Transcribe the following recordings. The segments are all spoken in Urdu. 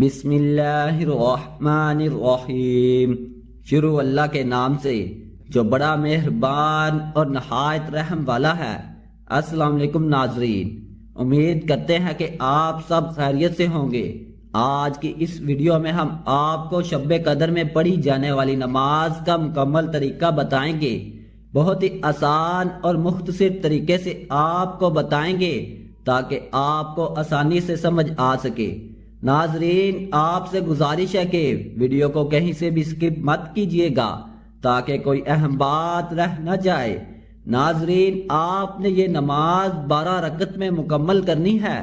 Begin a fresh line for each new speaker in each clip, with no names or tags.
بسم اللہ الرحمن الرحیم۔ شروع اللہ کے نام سے جو بڑا مہربان اور نہایت رحم والا ہے۔ السلام علیکم ناظرین، امید کرتے ہیں کہ آپ سب خیریت سے ہوں گے۔ آج کی اس ویڈیو میں ہم آپ کو شب قدر میں پڑھی جانے والی نماز کا مکمل طریقہ بتائیں گے۔ بہت ہی آسان اور مختصر طریقے سے آپ کو بتائیں گے تاکہ آپ کو آسانی سے سمجھ آ سکے۔ ناظرین، آپ سے گزارش ہے کہ ویڈیو کو کہیں سے بھی سکپ مت کیجیے گا تاکہ کوئی اہم بات رہ نہ جائے۔ ناظرین، آپ نے یہ نماز 12 رکعت میں مکمل کرنی ہے،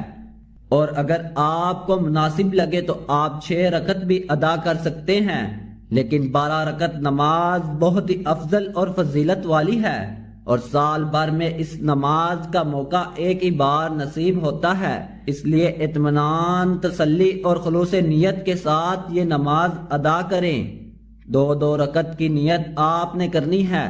اور اگر آپ کو مناسب لگے تو آپ 6 رکعت بھی ادا کر سکتے ہیں، لیکن 12 رکعت نماز بہت ہی افضل اور فضیلت والی ہے، اور سال بھر میں اس نماز کا موقع ایک ہی بار نصیب ہوتا ہے۔ اس لیے اطمینان، تسلی اور خلوص نیت کے ساتھ یہ نماز ادا کریں۔ 2 رکعت کی نیت آپ نے کرنی ہے۔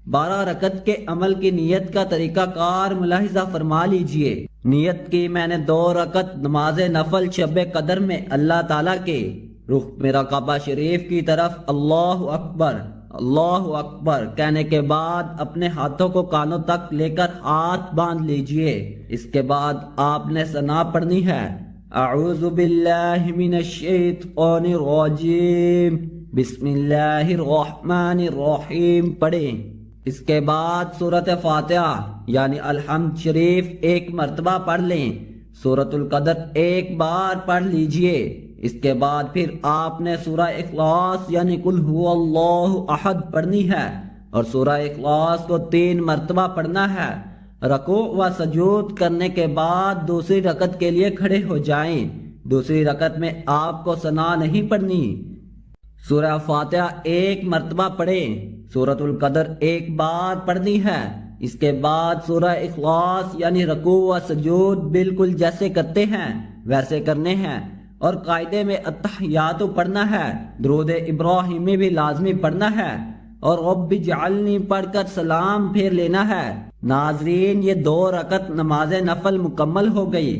12 رکعت کے عمل کی نیت کا طریقہ کار ملاحظہ فرما لیجئے۔ نیت کی میں نے 2 رکعت نماز نفل شب قدر میں اللہ تعالیٰ کے رخ میرا کعبہ شریف کی طرف اللہ اکبر اللہ اکبر کہنے کے بعد اپنے ہاتھوں کو کانوں تک لے کر ہاتھ باندھ لیجئے۔ اس کے بعد آپ نے ثنا پڑھنی ہے، اعوذ باللہ من الشیطان الرجیم، بسم اللہ الرحمن الرحیم پڑھیں۔ اس کے بعد سورۃ فاتحہ یعنی الحمد شریف 1 مرتبہ پڑھ لیں۔ سورۃ القدر 1 بار پڑھ لیجئے۔ اس کے بعد پھر آپ نے سورہ اخلاص یعنی قل هو اللہ احد پڑھنی ہے، اور سورہ اخلاص کو 3 مرتبہ پڑھنا ہے۔ رکوع و سجود کرنے کے بعد دوسری رکعت کے لیے کھڑے ہو جائیں۔ دوسری رکعت میں آپ کو ثنا نہیں پڑھنی۔ سورہ فاتحہ 1 مرتبہ پڑھیں۔ سورۃ القدر 1 بار پڑھنی ہے۔ اس کے بعد سورہ اخلاص یعنی رکوع و سجود بالکل جیسے کرتے ہیں ویسے کرنے ہیں، اور قاعدے میں التحیات پڑھنا ہے۔ درود ابراہیمی بھی لازمی پڑھنا ہے، اور رب اجعلنی پڑھ کر سلام پھیر لینا ہے۔ ناظرین، یہ 2 رکعت نماز نفل مکمل ہو گئی۔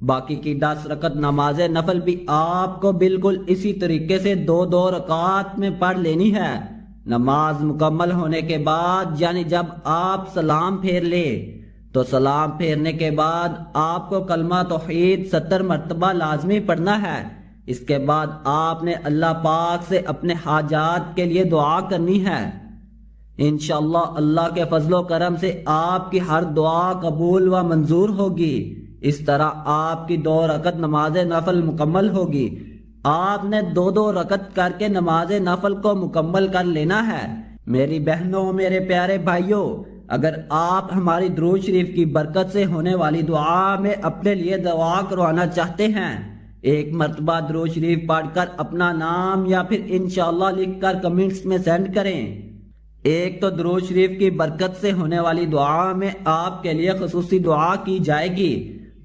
باقی کی 10 رکعت نماز نفل بھی آپ کو بالکل اسی طریقے سے 2 رکعات میں پڑھ لینی ہے۔ نماز مکمل ہونے کے بعد یعنی جب آپ سلام پھیر لے تو سلام پھیرنے کے بعد آپ کو کلمہ توحید 70 مرتبہ لازمی پڑھنا ہے۔ اس کے بعد آپ نے اللہ پاک سے اپنے حاجات کے لیے دعا کرنی ہے۔ انشاءاللہ اللہ کے فضل و کرم سے آپ کی ہر دعا قبول و منظور ہوگی۔ اس طرح آپ کی 2 رکعت نماز نفل مکمل ہوگی۔ آپ نے 2 رکعت کر کے نماز نفل کو مکمل کر لینا ہے۔ میری بہنوں، میرے پیارے بھائیوں، اگر آپ ہماری درود شریف کی برکت سے ہونے والی دعا میں اپنے لیے دعا کروانا چاہتے ہیں، 1 مرتبہ درود شریف پڑھ کر اپنا نام یا پھر انشاءاللہ لکھ کر کمنٹس میں سینڈ کریں۔ ایک تو درود شریف کی برکت سے ہونے والی دعا میں آپ کے لیے خصوصی دعا کی جائے گی،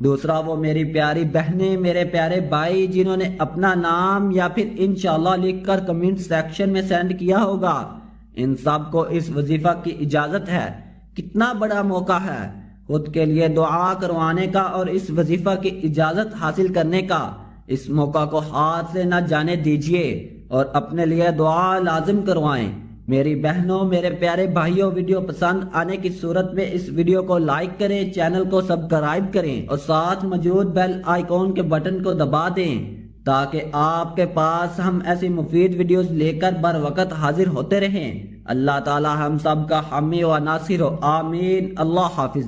دوسرا وہ میری پیاری بہنیں، میرے پیارے بھائی جنہوں نے اپنا نام یا پھر انشاءاللہ لکھ کر کمنٹ سیکشن میں سینڈ کیا ہوگا، ان سب کو اس وظیفہ کی اجازت ہے۔ کتنا بڑا موقع ہے خود کے لیے دعا کروانے کا اور اس وظیفہ کی اجازت حاصل کرنے کا۔ اس موقع کو ہاتھ سے نہ جانے دیجیے اور اپنے لیے دعا لازم کروائیں۔ میری بہنوں، میرے پیارے بھائیوں، ویڈیو پسند آنے کی صورت میں اس ویڈیو کو لائک کریں، چینل کو سبسکرائب کریں، اور ساتھ موجود بیل آئیکن کے بٹن کو دبا دیں تاکہ آپ کے پاس ہم ایسی مفید ویڈیوز لے کر بر وقت حاضر ہوتے رہیں۔ اللہ تعالی ہم سب کا حامی و ناصر ہو، آمین۔ اللہ حافظ۔